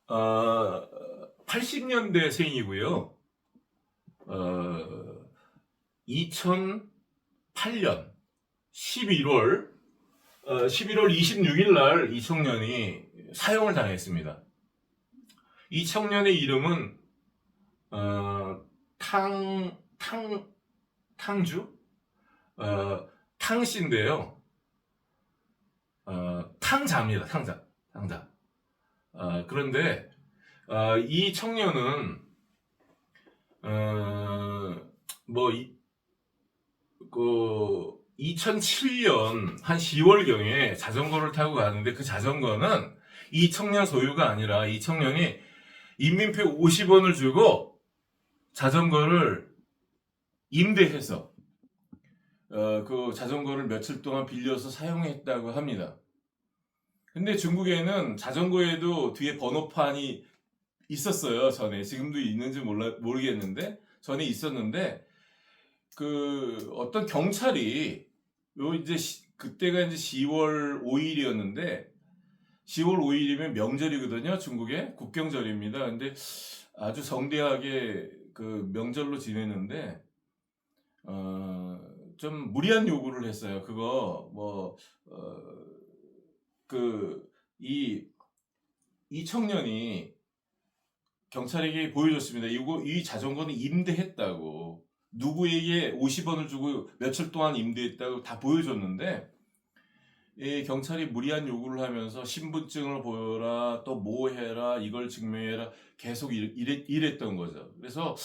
어, 80년대생이고요. 2008년 11월 26일 날 이 청년이 사형을 당했습니다. 이 청년의 이름은 어, 탕, 탕, 탕주? 탕씨인데요. 탕자입니다. 탕자. 탕자. 그런데 이 청년은 어, 뭐 그 2007년 한 10월경에 자전거를 타고 가는데 그 자전거는 이 청년 소유가 아니라 이 청년이 인민폐 50원을 주고 자전거를 임대해서 그 자전거를 며칠 동안 빌려서 사용했다고 합니다. 근데 중국에는 자전거에도 뒤에 번호판이 있었어요. 전에 지금도 있는지 모르겠는데 전에 있었는데 그 어떤 경찰이 요 이제 그때가 이제 10월 5일이었는데 10월 5일이면 명절이거든요. 중국의 국경절입니다. 근데 아주 성대하게 그 명절로 지내는데 좀 무리한 요구를 했어요. 그거 뭐 그 이 청년이 경찰에게 보여줬습니다. 이 자전거는 임대했다고. 누구에게 50원을 주고 며칠 동안 임대했다고 다 보여줬는데 이 경찰이 무리한 요구를 하면서 신분증을 보여라, 또 뭐 해라, 이걸 증명해라 계속 이랬던 거죠. 그래서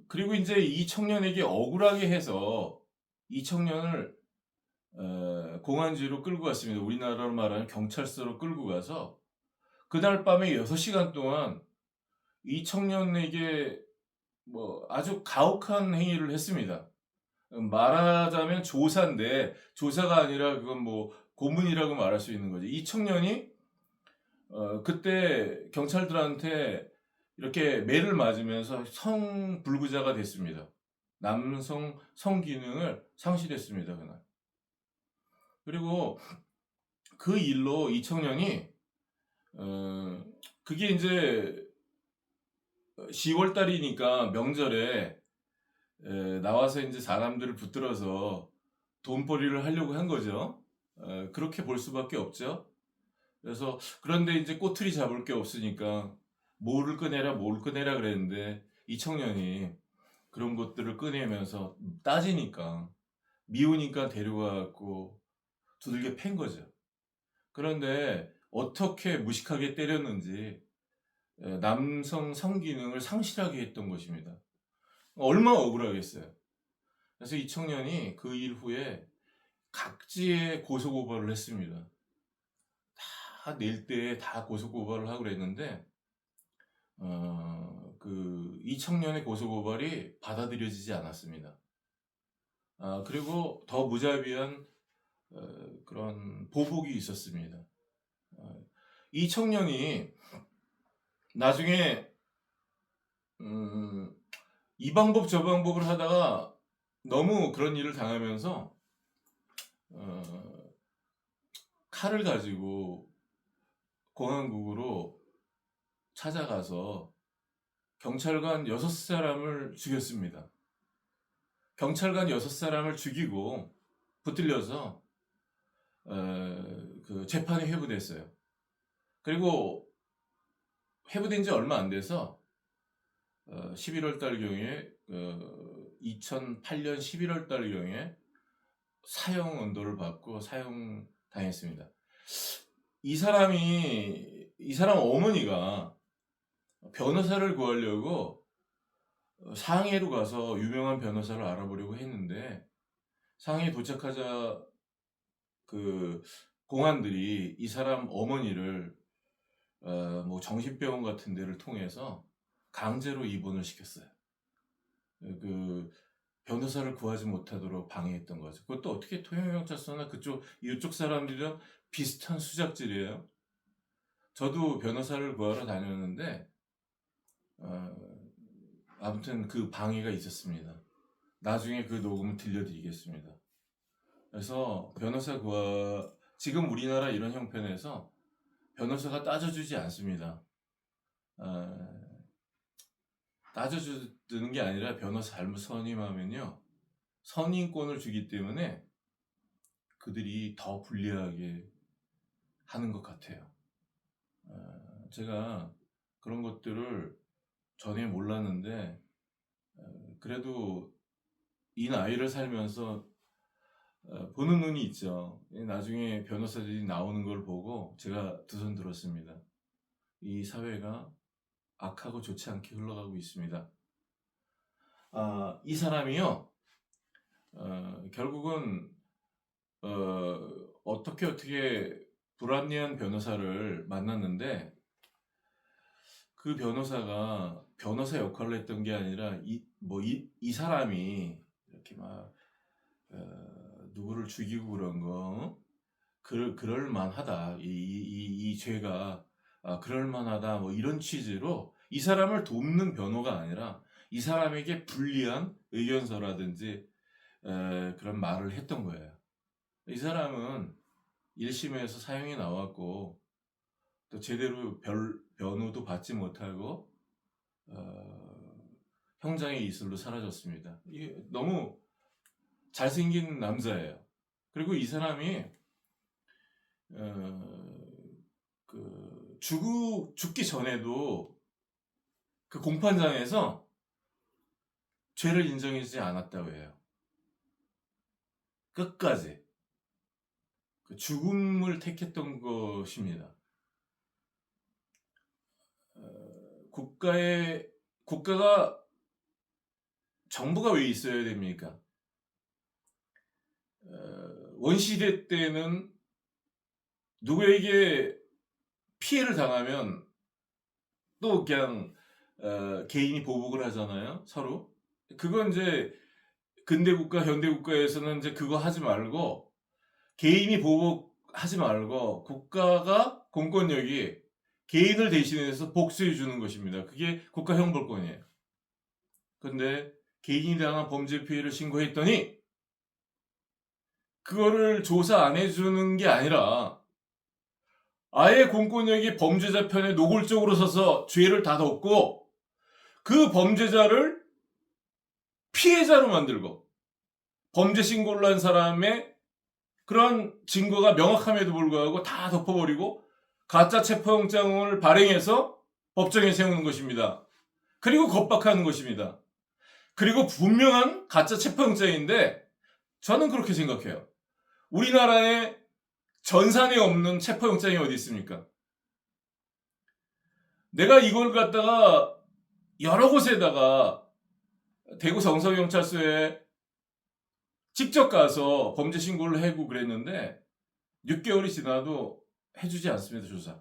그리고 이제 이 청년에게 억울하게 해서 이 청년을 공안지로 끌고 갔습니다. 우리나라로 말하는 경찰서로 끌고 가서 그날 밤에 6시간 동안 이 청년에게 뭐 아주 가혹한 행위를 했습니다. 말하자면 조사인데 조사가 아니라 그건 뭐 고문이라고 말할 수 있는 거지. 이 청년이 그때 경찰들한테 이렇게 매를 맞으면서 성불구자가 됐습니다. 남성 성기능을 상실했습니다, 그날. 그리고 그 일로 이 청년이 그게 이제 10월 달이니까 명절에 나와서 이제 사람들을 붙들어서 돈벌이를 하려고 한 거죠. 그렇게 볼 수밖에 없죠. 그래서 그런데 이제 꼬투리 잡을 게 없으니까 뭐를 꺼내라 그랬는데 이 청년이 그런 것들을 꺼내면서 따지니까 미우니까 데려가고 두들겨 팬 거죠. 그런데 어떻게 무식하게 때렸는지 남성 성기능을 상실하게 했던 것입니다. 얼마나 억울하겠어요. 그래서 이 청년이 그 일 후에 각지에 고소고발을 했습니다. 다 낼 때 다 고소고발을 하고 그랬는데 이 청년의 고소고발이 받아들여지지 않았습니다. 그리고 더 무자비한 그런 보복이 있었습니다. 이 청년이 나중에 음, 이 방법 저 방법을 하다가 너무 그런 일을 당하면서 어, 칼을 가지고 공안국으로 찾아가서 경찰관 6사람을 죽였습니다. 경찰관 6사람을 죽이고 붙들려서 그 재판이 회부됐어요. 그리고 회부된 지 얼마 안 돼서 11월 달경에 2008년 11월 달경에 사형 언도를 받고 사형 당했습니다. 이 사람 어머니가 변호사를 구하려고 상해로 가서 유명한 변호사를 알아보려고 했는데 상해에 도착하자 그 공안들이 이 사람 어머니를 뭐 정신병원 같은 데를 통해서 강제로 입원을 시켰어요. 그 변호사를 구하지 못하도록 방해했던 거죠. 그것도 어떻게 통영경찰서나 이쪽 사람들이랑 비슷한 수작질이에요. 저도 변호사를 구하러 다녔는데 어, 아무튼 그 방해가 있었습니다. 나중에 그 녹음을 들려드리겠습니다. 그래서 지금 우리나라 이런 형편에서 변호사가 따져주지 않습니다. 따져주는 게 아니라 변호사 잘못 선임하면요, 선임권을 주기 때문에 그들이 더 불리하게 하는 것 같아요. 제가 그런 것들을 전에 몰랐는데, 그래도 이 나이를 살면서 보는 눈이 있죠. 나중에 변호사들이 나오는 걸 보고 제가 두 손 들었습니다. 이 사회가 악하고 좋지 않게 흘러가고 있습니다. 이 사람이요, 결국은 어떻게 불합리한 변호사를 만났는데, 그 변호사가 변호사 역할을 했던 게 아니라 이 사람이 이렇게 막 누구를 죽이고 그런 거, 그럴 만하다, 이 죄가 그럴 만하다, 뭐 이런 취지로 이 사람을 돕는 변호가 아니라 이 사람에게 불리한 의견서라든지 그런 말을 했던 거예요. 이 사람은 1심에서 사형이 나왔고 또 제대로 변호도 받지 못하고 형장의 이슬로 사라졌습니다. 이게 너무 잘생긴 남자예요. 그리고 이 사람이 죽기 전에도 그 공판장에서 죄를 인정하지 않았다고 해요. 끝까지 그 죽음을 택했던 것입니다. 국가가 정부가 왜 있어야 됩니까? 원시대 때는 누구에게 피해를 당하면 또 그냥 개인이 보복을 하잖아요, 서로. 그건 이제 근대국가, 현대국가에서는 이제 그거 하지 말고, 개인이 보복하지 말고 국가가 공권력이 개인을 대신해서 복수해 주는 것입니다. 그게 국가 형벌권이에요. 근데 개인이 당한 범죄 피해를 신고했더니 그거를 조사 안 해주는 게 아니라 아예 공권력이 범죄자 편에 노골적으로 서서 죄를 다 덮고 그 범죄자를 피해자로 만들고, 범죄 신고를 한 사람의 그런 증거가 명확함에도 불구하고 다 덮어버리고 가짜 체포영장을 발행해서 법정에 세우는 것입니다. 그리고 겁박하는 것입니다. 그리고 분명한 가짜 체포영장인데, 저는 그렇게 생각해요. 우리나라에 전산에 없는 체포영장이 어디 있습니까? 내가 이걸 갖다가 여러 곳에다가 대구 정서경찰서에 직접 가서 범죄 신고를 하고 그랬는데 6개월이 지나도 해주지 않습니다, 조사.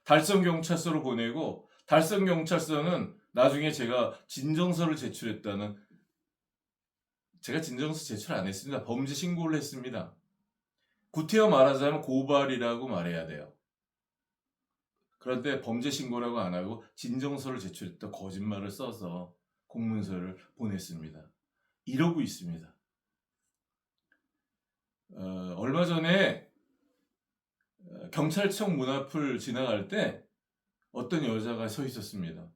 달성경찰서로 보내고, 달성경찰서는 나중에 제가 진정서를 제출했다는, 제가 진정서 제출 안 했습니다. 범죄 신고를 했습니다. 구태여 말하자면 고발이라고 말해야 돼요. 그런데 범죄 신고라고 안 하고 진정서를 제출했다 거짓말을 써서 공문서를 보냈습니다. 이러고 있습니다. 얼마 전에 경찰청 문 앞을 지나갈 때 어떤 여자가 서 있었습니다.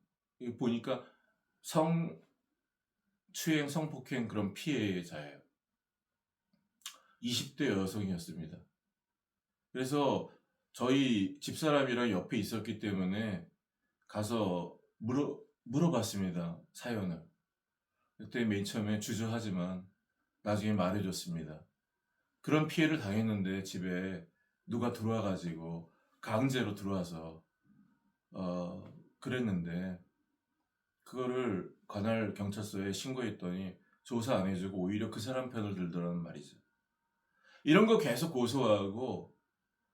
보니까 성추행, 성폭행 그런 피해자예요. 20대 여성이었습니다. 그래서 저희 집사람이랑 옆에 있었기 때문에 가서 물어봤습니다, 사연을. 그때 맨 처음에 주저하지만 나중에 말해줬습니다. 그런 피해를 당했는데 집에 누가 들어와가지고 강제로 들어와서 그랬는데 그거를 관할 경찰서에 신고했더니 조사 안 해주고 오히려 그 사람 편을 들더라는 말이죠. 이런 거 계속 고소하고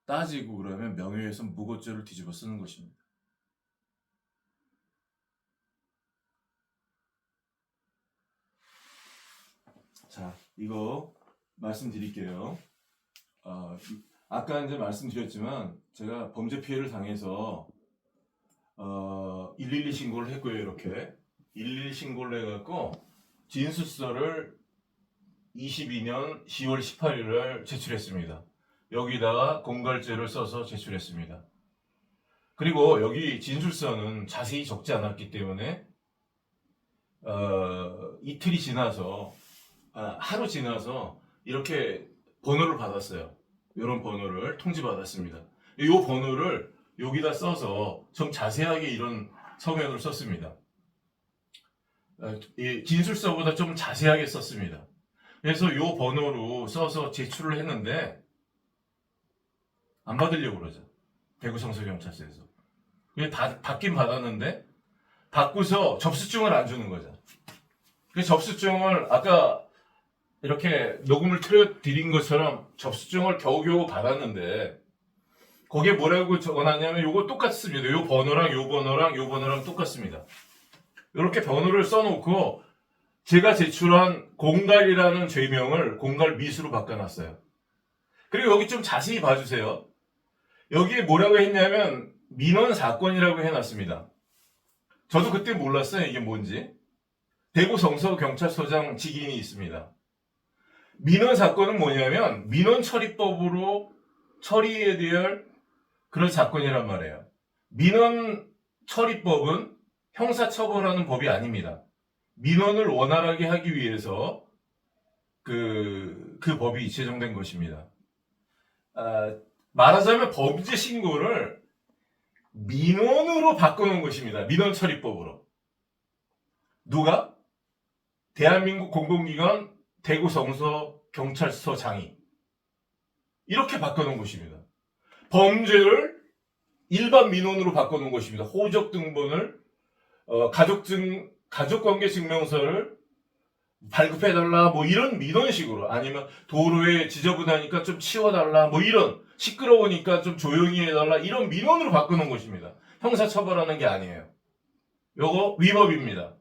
따지고 그러면 명예훼손 무고죄를 뒤집어 쓰는 것입니다. 자, 이거 말씀드릴게요. 아까 이제 말씀드렸지만 제가 범죄 피해를 당해서 112 신고를 했고요. 이렇게 112 신고를 해갖고 진술서를 22년 10월 18일을 제출했습니다. 여기다가 공갈죄를 써서 제출했습니다. 그리고 여기 진술서는 자세히 적지 않았기 때문에 이틀이 지나서 하루 지나서 이렇게 번호를 받았어요. 이런 번호를 통지받았습니다. 이 번호를 여기다 써서 좀 자세하게 이런 서면을 썼습니다. 이 진술서보다 좀 자세하게 썼습니다. 그래서 이 번호로 써서 제출을 했는데 안 받으려고 그러죠. 대구 성서경찰서에서. 받긴 받았는데 받고서 접수증을 안 주는 거죠. 그 접수증을 아까 이렇게 녹음을 틀어드린 것처럼 접수증을 겨우겨우 받았는데 거기에 뭐라고 적어놨냐면 요거 똑같습니다. 요 번호랑 요 번호랑 요 번호랑 똑같습니다. 이렇게 번호를 써놓고 제가 제출한 공갈이라는 죄명을 공갈 미수로 바꿔놨어요. 그리고 여기 좀 자세히 봐주세요. 여기에 뭐라고 했냐면 민원 사건이라고 해놨습니다. 저도 그때 몰랐어요. 이게 뭔지. 대구 성서경찰서장 직인이 있습니다. 민원 사건은 뭐냐면 민원 처리법으로 처리해야 될 그런 사건이란 말이에요. 민원 처리법은 형사처벌하는 법이 아닙니다. 민원을 원활하게 하기 위해서 그 법이 제정된 것입니다. 말하자면 범죄 신고를 민원으로 바꿔놓은 것입니다. 민원 처리법으로. 누가? 대한민국 공공기관 대구 성서경찰서장이 이렇게 바꿔놓은 것입니다. 범죄를 일반 민원으로 바꿔놓은 것입니다. 호적 등본을 가족관계 증명서를 발급해달라 뭐 이런 민원식으로, 아니면 도로에 지저분하니까 좀 치워달라 뭐 이런, 시끄러우니까 좀 조용히 해달라 이런 민원으로 바꾸는 것입니다. 형사처벌하는 게 아니에요. 요거 위법입니다.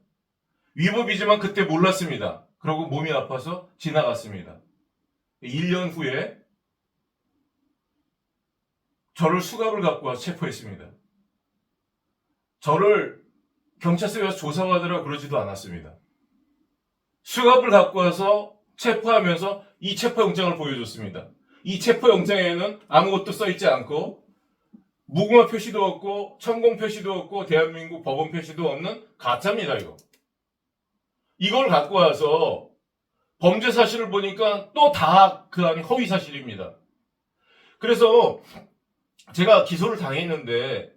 위법이지만 그때 몰랐습니다. 그러고 몸이 아파서 지나갔습니다. 1년 후에 저를 수갑을 갖고 와서 체포했습니다. 저를 경찰서에 가서 조사받으라 그러지도 않았습니다. 수갑을 갖고 와서 체포하면서 이 체포영장을 보여줬습니다. 이 체포영장에는 아무것도 써있지 않고 무궁화 표시도 없고 천공 표시도 없고 대한민국 법원 표시도 없는 가짜입니다. 이걸 갖고 와서 범죄 사실을 보니까 또 다 그 안에 허위 사실입니다. 그래서 제가 기소를 당했는데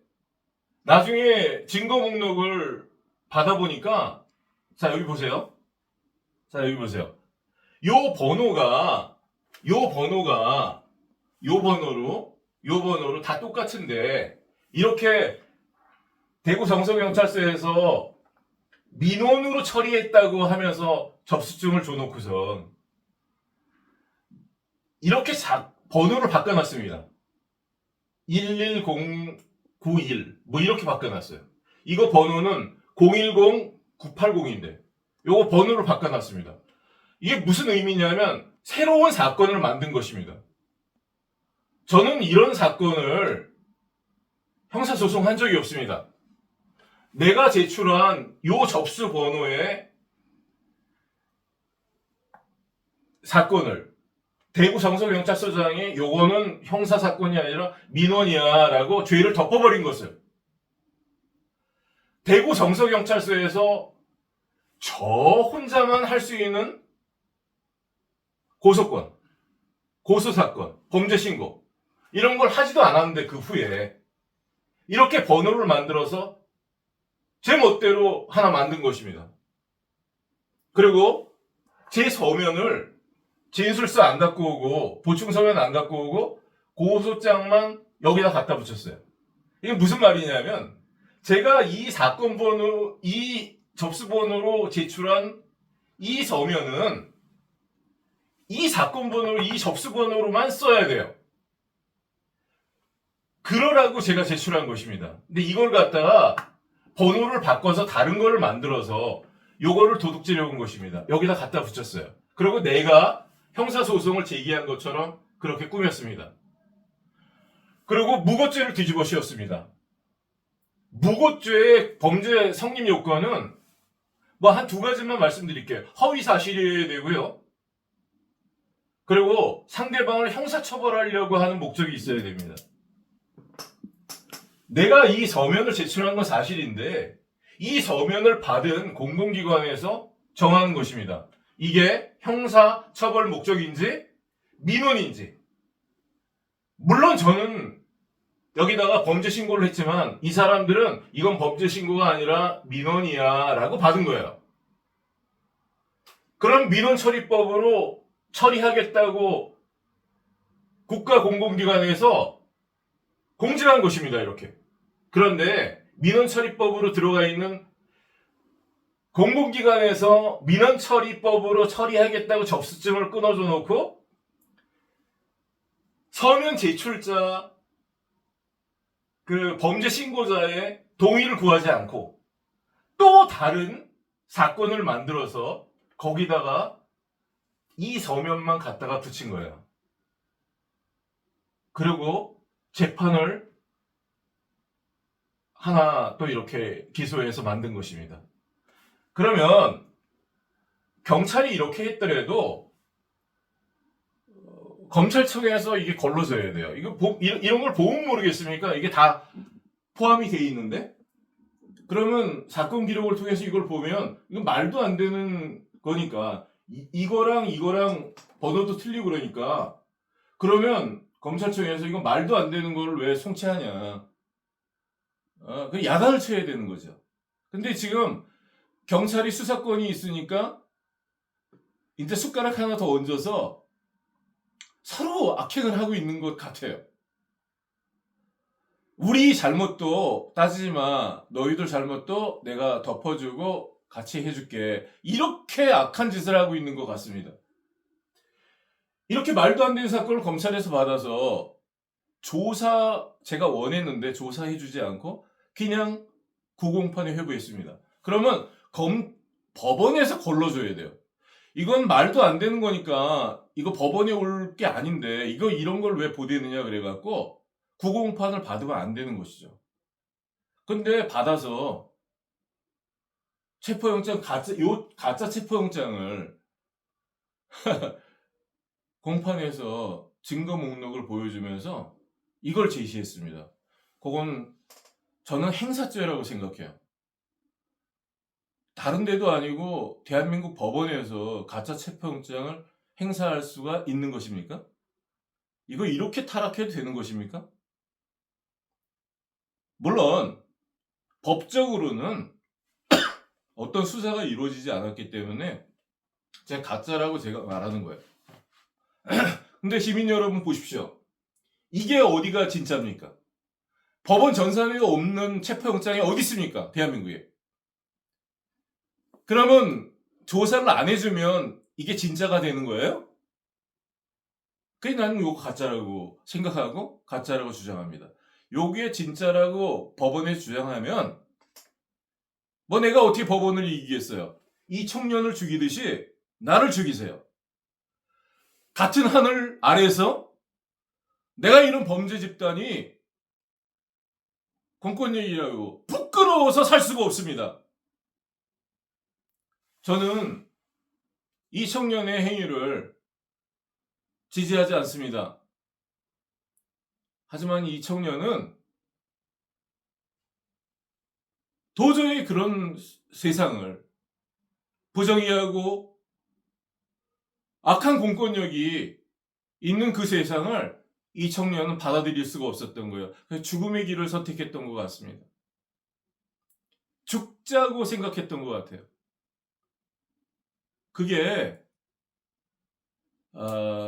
나중에 증거 목록을 받아보니까, 자 여기 보세요. 자 여기 보세요. 요 번호로 다 똑같은데 이렇게 대구 성서경찰서에서 민원으로 처리했다고 하면서 접수증을 줘놓고선 이렇게 번호를 바꿔놨습니다. 11091 뭐 이렇게 바꿔놨어요. 이거 번호는 010980인데 요거 번호를 바꿔놨습니다. 이게 무슨 의미냐면 새로운 사건을 만든 것입니다. 저는 이런 사건을 형사소송한 적이 없습니다. 내가 제출한 요 접수 번호의 사건을 대구 성서경찰서장이 요거는 형사사건이 아니라 민원이야 라고 죄를 덮어버린 것을 대구 성서경찰서에서 저 혼자만 할 수 있는 고소권, 고소사건, 범죄신고 이런 걸 하지도 않았는데 그 후에 이렇게 번호를 만들어서 제 멋대로 하나 만든 것입니다. 그리고 제 서면을 진술서 안 갖고 오고 보충서면 안 갖고 오고 고소장만 여기다 갖다 붙였어요. 이게 무슨 말이냐면 제가 이 사건 번호, 이 접수 번호로 제출한 이 서면은 이 사건 번호, 이 접수 번호로만 써야 돼요. 그러라고 제가 제출한 것입니다. 근데 이걸 갖다가 번호를 바꿔서 다른 거를 만들어서 요거를 도둑질해 온 것입니다. 여기다 갖다 붙였어요. 그리고 내가 형사소송을 제기한 것처럼 그렇게 꾸몄습니다. 그리고 무고죄를 뒤집어 씌웠습니다. 무고죄의 범죄 성립 요건은 뭐 한 두 가지만 말씀드릴게요. 허위 사실이어야 되고요. 그리고 상대방을 형사처벌하려고 하는 목적이 있어야 됩니다. 내가 이 서면을 제출한 건 사실인데 이 서면을 받은 공공기관에서 정하는 것입니다. 이게 형사 처벌 목적인지 민원인지. 물론 저는 여기다가 범죄 신고를 했지만 이 사람들은 이건 범죄 신고가 아니라 민원이야 라고 받은 거예요. 그럼 민원처리법으로 처리하겠다고 국가공공기관에서 공지한 것입니다. 이렇게. 그런데 민원처리법으로 들어가 있는 공공기관에서 민원처리법으로 처리하겠다고 접수증을 끊어줘 놓고 서면 제출자 그 범죄 신고자의 동의를 구하지 않고 또 다른 사건을 만들어서 거기다가 이 서면만 갖다가 붙인 거예요. 그리고 재판을 하나 또 이렇게 기소해서 만든 것입니다. 그러면 경찰이 이렇게 했더라도 검찰청에서 이게 걸러져야 돼요. 이런 걸 보면 모르겠습니까? 이게 다 포함이 돼 있는데? 그러면 사건 기록을 통해서 이걸 보면 이건 말도 안 되는 거니까 이거랑 번호도 틀리고 그러니까 그러면 검찰청에서 이건 말도 안 되는 걸 왜 송치하냐. 그 야단을 쳐야 되는 거죠. 근데 지금 경찰이 수사권이 있으니까 이제 숟가락 하나 더 얹어서 서로 악행을 하고 있는 것 같아요. 우리 잘못도 따지지 마. 너희들 잘못도 내가 덮어주고 같이 해줄게. 이렇게 악한 짓을 하고 있는 것 같습니다. 이렇게 말도 안 되는 사건을 검찰에서 받아서 제가 원했는데 조사해주지 않고 그냥 구공판에 회부했습니다. 그러면 법원에서 걸러줘야 돼요. 이건 말도 안 되는 거니까 이거 법원에 올 게 아닌데 이런 걸 왜 보내느냐 그래갖고 구공판을 받으면 안 되는 것이죠. 근데 받아서 체포영장 가짜 체포영장을 공판에서 증거 목록을 보여주면서 이걸 제시했습니다. 그건 저는 행사죄라고 생각해요. 다른 데도 아니고 대한민국 법원에서 가짜 체포영장을 행사할 수가 있는 것입니까? 이거 이렇게 타락해도 되는 것입니까? 물론 법적으로는 어떤 수사가 이루어지지 않았기 때문에 제가 가짜라고 제가 말하는 거예요. 근데 시민 여러분 보십시오. 이게 어디가 진짜입니까? 법원 전산에 없는 체포영장이 어디 있습니까? 대한민국에. 그러면 조사를 안 해주면 이게 진짜가 되는 거예요? 그게 나는 이거 가짜라고 생각하고 가짜라고 주장합니다. 요게 진짜라고 법원에 주장하면 뭐 내가 어떻게 법원을 이기겠어요? 이 청년을 죽이듯이 나를 죽이세요. 같은 하늘 아래에서 내가 이런 범죄 집단이 공권력이라고 부끄러워서 살 수가 없습니다. 저는 이 청년의 행위를 지지하지 않습니다. 하지만 이 청년은 도저히 그런 세상을 부정의하고 악한 공권력이 있는 그 세상을 이 청년은 받아들일 수가 없었던 거예요. 그래서 죽음의 길을 선택했던 것 같습니다. 죽자고 생각했던 것 같아요. 그게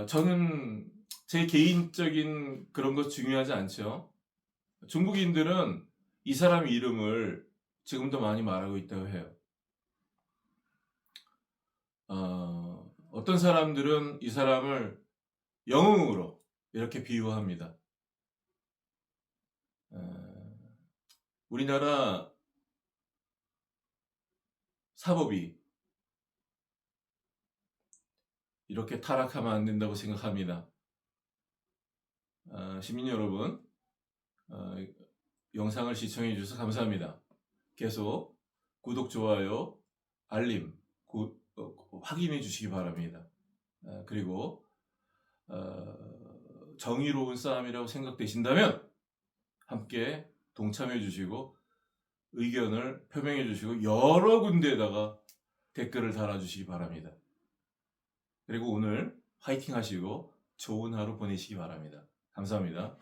저는 제 개인적인 그런 것 중요하지 않죠. 중국인들은 이 사람 이름을 지금도 많이 말하고 있다고 해요. 어떤 사람들은 이 사람을 영웅으로 이렇게 비유합니다. 우리나라 사법이 이렇게 타락하면 안 된다고 생각합니다. 시민 여러분, 영상을 시청해 주셔서 감사합니다. 계속 구독, 좋아요, 알림 확인해 주시기 바랍니다. 그리고 정의로운 싸움이라고 생각되신다면 함께 동참해 주시고 의견을 표명해 주시고 여러 군데에다가 댓글을 달아주시기 바랍니다. 그리고 오늘 화이팅 하시고 좋은 하루 보내시기 바랍니다. 감사합니다.